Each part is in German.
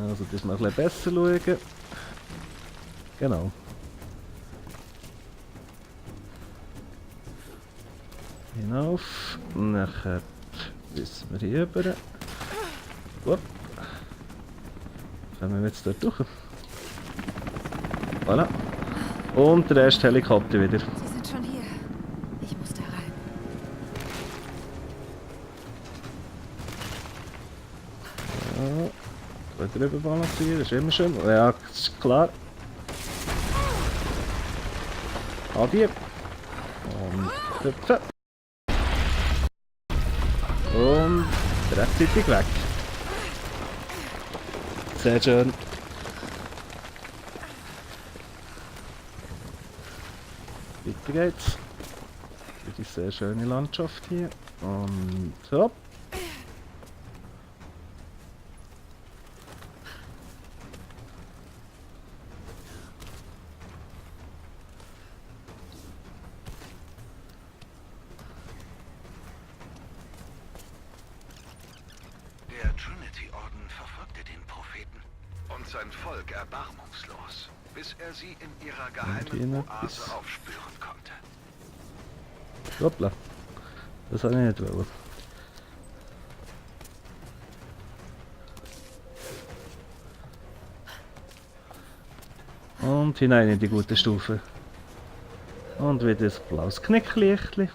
Also das mal ein bisschen besser schauen. Genau. Hinauf. Nachher wissen wir hier rüber. Upp. Kommen wir jetzt dort durch. Voilà. Und der erste Helikopter wieder. Sie sind schon hier. Ich muss da rein. Ja, drüber balancieren, ist immer schön. Ja, ist klar. Adieu. Und hüpfen. Und rechtzeitig weg. Sehr schön. Weiter geht's. Für die sehr schöne Landschaft hier. Und hopp. Der Trinity-Orden verfolgte den Propheten und sein Volk erbarmungslos, bis er sie in ihrer geheimen Oase aufspüren konnte. Hoppla. Das habe ich nicht wollen. Und hinein in die gute Stufe. Und wieder ein blaues Knicklichtli.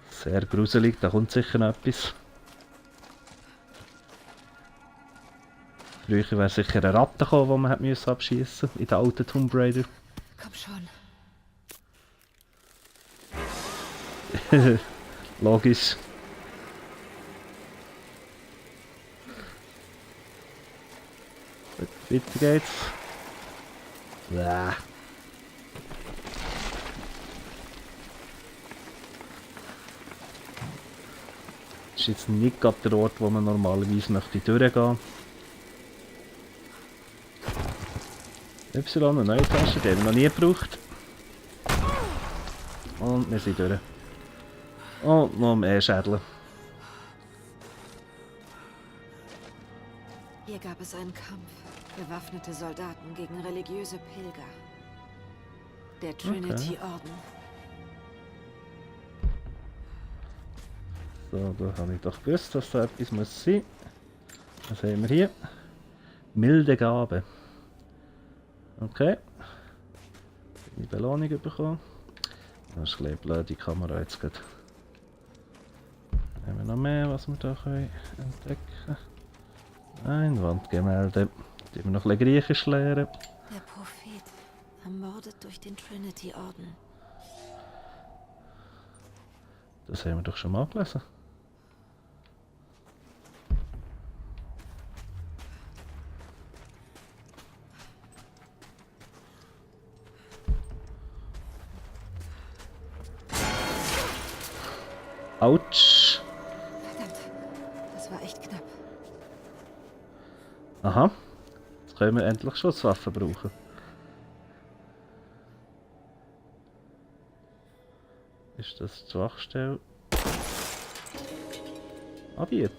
Sehr gruselig, da kommt sicher noch etwas. Früher wäre sicher eine Ratte gekommen, die man hätte abschießen musste in den alten Tomb Raider. Komm schon. Logisch. Weiter geht's. Bäh. Das ist jetzt nicht gerade der Ort, wo man normalerweise möchte durchgehen. Y, eine neue Tasche, die haben wir noch nie gebraucht. Und wir sind durch. Und noch mehr Schädel. Hier gab es einen Kampf. Bewaffnete Soldaten gegen religiöse Pilger. Der Trinity-Orden. So, da habe ich doch gewusst, dass da etwas muss sein. Was haben wir hier? Milde Gabe. Okay. Die Belohnung bekommen. Das ist ein bisschen blöd, die Kamera jetzt geht. Haben wir noch mehr, was wir da können entdecken? Ein Wandgemälde. Die wir noch ein bisschen Griechisch lernen. Der Prophet, ermordet durch den Trinity-Orden. Das haben wir doch schon mal gelesen. Autsch. Verdammt, das war echt knapp. Aha. Jetzt können wir endlich Schusswaffen brauchen. Ist das die Schwachstelle? Ah, hier.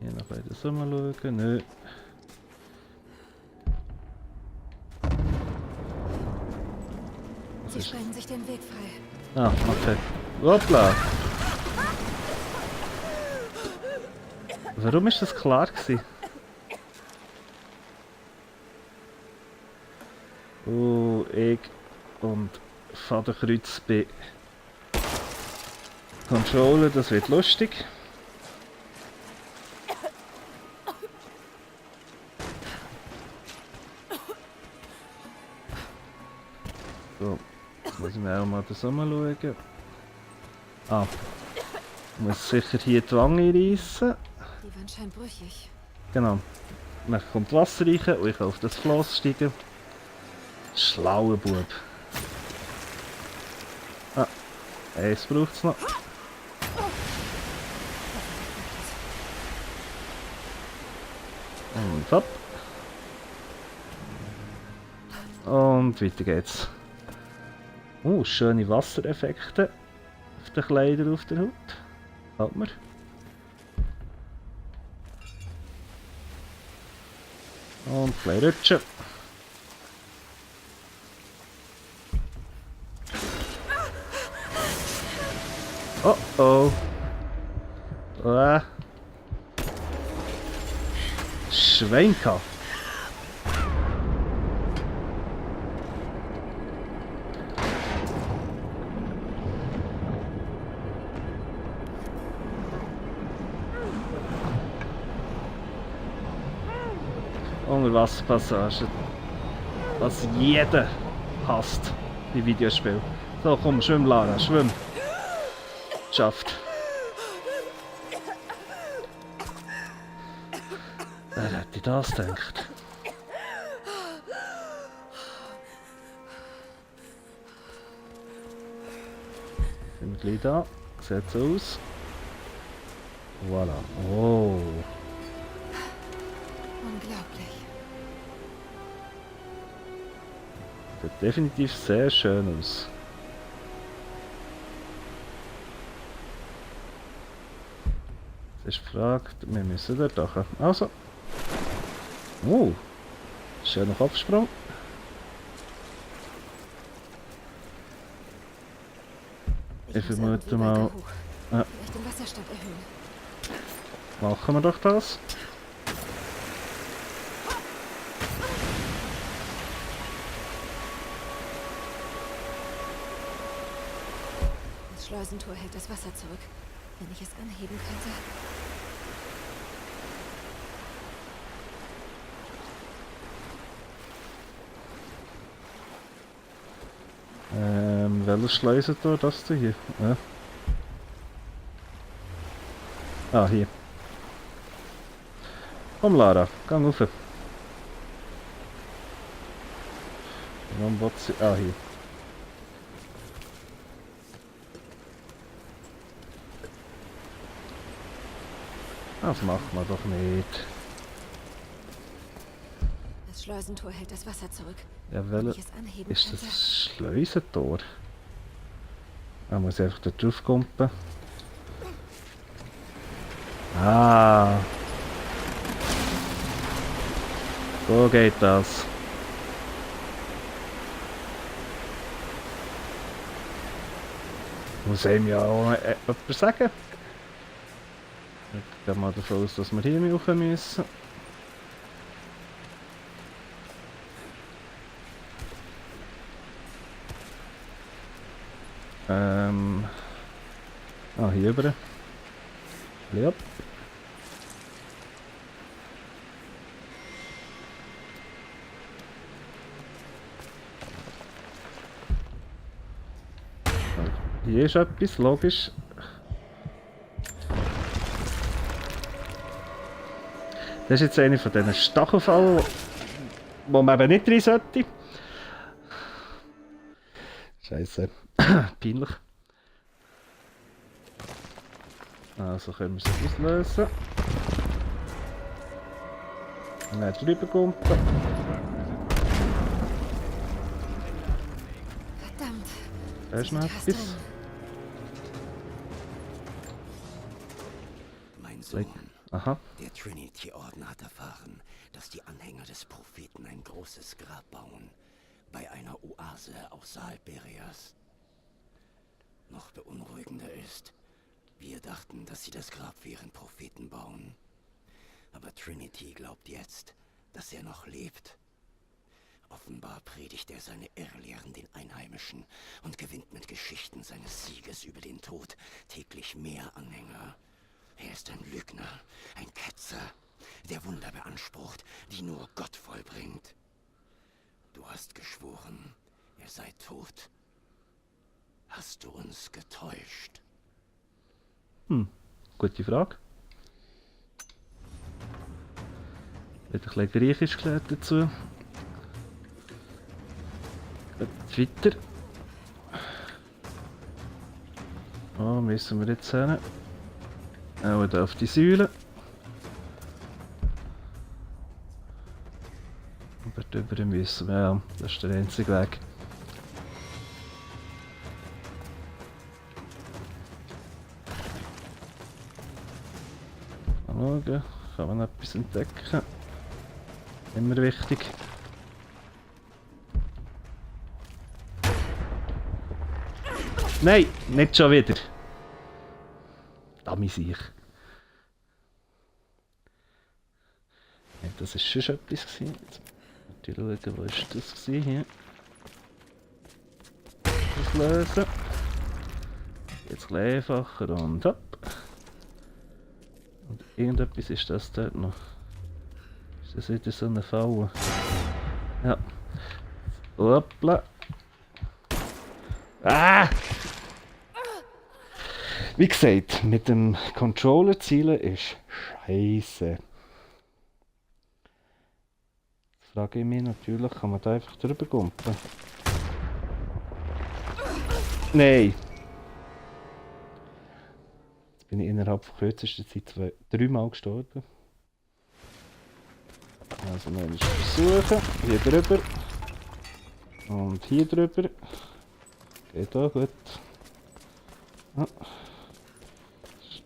Hier noch bei der Summe schauen. Nö. Sie sprengen sich den Weg frei. Ah, okay. Hoppla! Warum ist das klar gewesen? Ich und Fadenkreuz bei Controller, das wird lustig. So, muss ich mir auch mal das schauen. Ah, ich muss sicher hier die Wange reissen. Die Wand scheint brüchig. Genau. Dann kommt Wasser rein und ich kann auf das Floss steigen. Schlauer Bub. Ah, eins braucht es noch. Und hopp. Und weiter geht's. Schöne Wassereffekte auf den Kleidern, auf der Haut. Halt mir. Und gleich rutschen. Oh oh. Schwein gehabt. Unterwasserpassagen. Was jeder hasst bei Videospielen. So, komm, schwimm, Lara, schwimm. Schafft. Wer hätte das gedacht? Sind wir gleich da? Sieht so aus. Voilà. Oh. Unglaublich. Sieht definitiv sehr schön aus. Jetzt ist die Frage, wir müssen dort durch. Also. Schöner Kopfsprung. Ich vermute mal. Vielleicht den Wasserstand erhöhen. Machen wir doch das. Das Schleusentor hält das Wasser zurück. Wenn ich es anheben könnte. Welches Schleusentor das da hier? Ja. Ah, hier. Komm Lara, gang rauf. Dann wird sie... Ah, hier. Das macht man doch nicht. Das Schleusentor hält das Wasser zurück. Ja, Wenn welches ich es anheben ist könnte. das Schleusentor? Da muss ich einfach da drauf kumpen. Ah. So geht das. Muss einem ja auch jemand sagen. Ich gehe mal davon aus, dass wir hier rauf müssen. Hier rüber. Ja. Hier ist etwas, logisch. Das ist jetzt eine von diesen Stachelfallen, wo man eben nicht rein sollte. Scheiße. Peinlich. Also können wir sie auslösen. Und dann drüber kumpen. Verdammt. Da ist noch Sie sind fast etwas. drin. Mein Sohn, Aha. der Trinity-Orden hat erfahren, dass die Anhänger des Propheten ein großes Grab bauen, bei einer Oase außerhalb Berias. Noch beunruhigender ist, wir dachten, dass sie das Grab für ihren Propheten bauen. Aber Trinity glaubt jetzt, dass er noch lebt. Offenbar predigt er seine Irrlehren den Einheimischen und gewinnt mit Geschichten seines Sieges über den Tod täglich mehr Anhänger. Er ist ein Lügner, ein Ketzer, der Wunder beansprucht, die nur Gott vollbringt. Du hast geschworen, er sei tot. Hast du uns getäuscht? Gute Frage. Wird ein bisschen Griechisch gelernt dazu. Jetzt weiter. Oh, müssen wir jetzt hin. Auch da auf die Säule. dort drüber müssen wir, ja, das ist der einzige Weg. Mal schauen, kann man etwas entdecken. Immer wichtig. Nein, nicht schon wieder. Da mis ich. Ja, das war schon etwas. Jetzt muss ich schauen, wo ist das hier? Das lösen. Jetzt ein einfacher und hopp. Und irgendetwas ist das dort noch. Ist das wieder so eine Falle? Ja. Hoppla. Ah! Wie gesagt, mit dem Controller zielen ist scheiße. Jetzt frage ich mich natürlich, kann man da einfach drüber gumpen? Nein! Jetzt bin ich innerhalb von kürzester Zeit 3 Mal gestorben. Also noch einmal versuchen. Hier drüber. Und hier drüber. Geht auch gut. Ah. Ist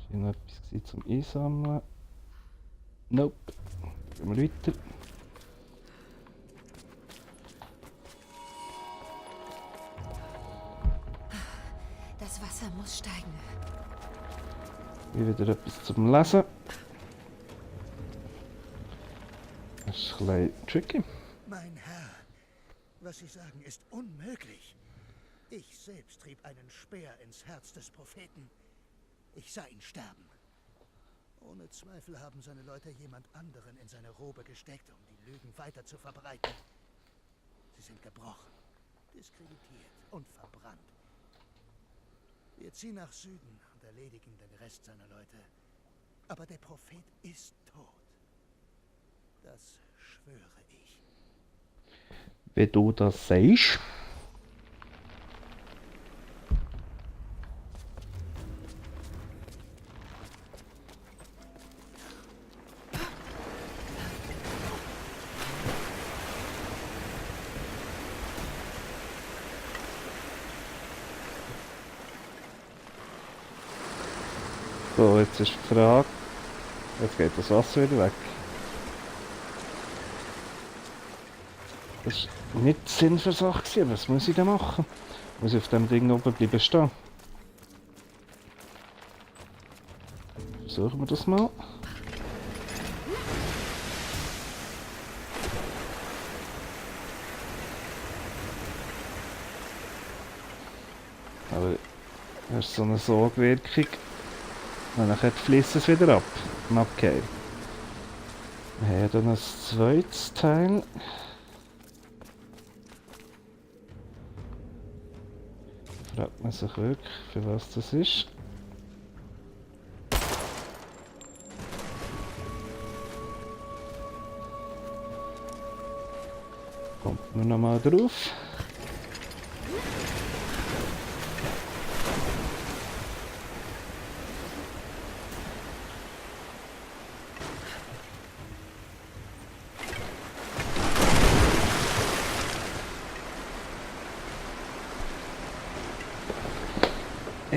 hier noch etwas zum Einsammeln? Nope. Gehen wir weiter. Das Wasser muss steigen. Hier wieder etwas zum Lesen. Das ist ein bisschen tricky. Mein Herr, was Sie sagen, ist unmöglich. Ich selbst trieb einen Speer ins Herz des Propheten. Ich sah ihn sterben. Ohne Zweifel haben seine Leute jemand anderen in seine Robe gesteckt, um die Lügen weiter zu verbreiten. Sie sind gebrochen, diskreditiert und verbrannt. Wir ziehen nach Süden und erledigen den Rest seiner Leute. Aber der Prophet ist tot. Das schwöre ich. Wie du das sagst. So, jetzt ist die Frage. Jetzt geht das Wasser wieder weg. Das war nicht Sinn für Sache, was muss ich denn machen? Muss ich auf dem Ding oben bleiben stehen? Versuchen wir das mal. Aber das ist so eine Sogwirkung. Und dann fließt es wieder ab. Okay. Wir haben dann ein zweites Teil. Fragt man sich wirklich, für was das ist. Kommt man nochmal drauf.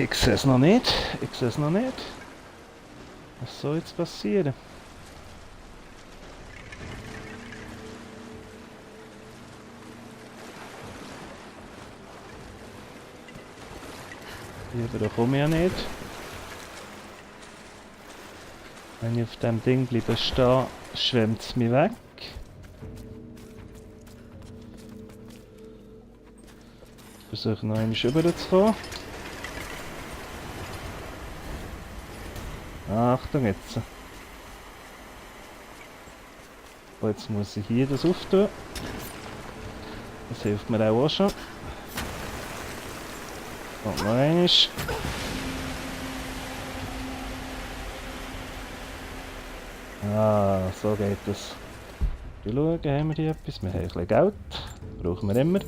Ich sehe es noch nicht. Was soll jetzt passieren? Hier komme ich ja nicht. Wenn ich auf dem Ding bleibe stehen, schwemmt es mich weg. Ich versuche noch einmal rüberzukommen. Achtung jetzt. Und jetzt muss ich hier das auftun. Das hilft mir auch schon. Und noch einmal. Ah, so geht das. Wir schauen, haben wir hier etwas? Wir haben ein bisschen Geld. Brauchen wir immer.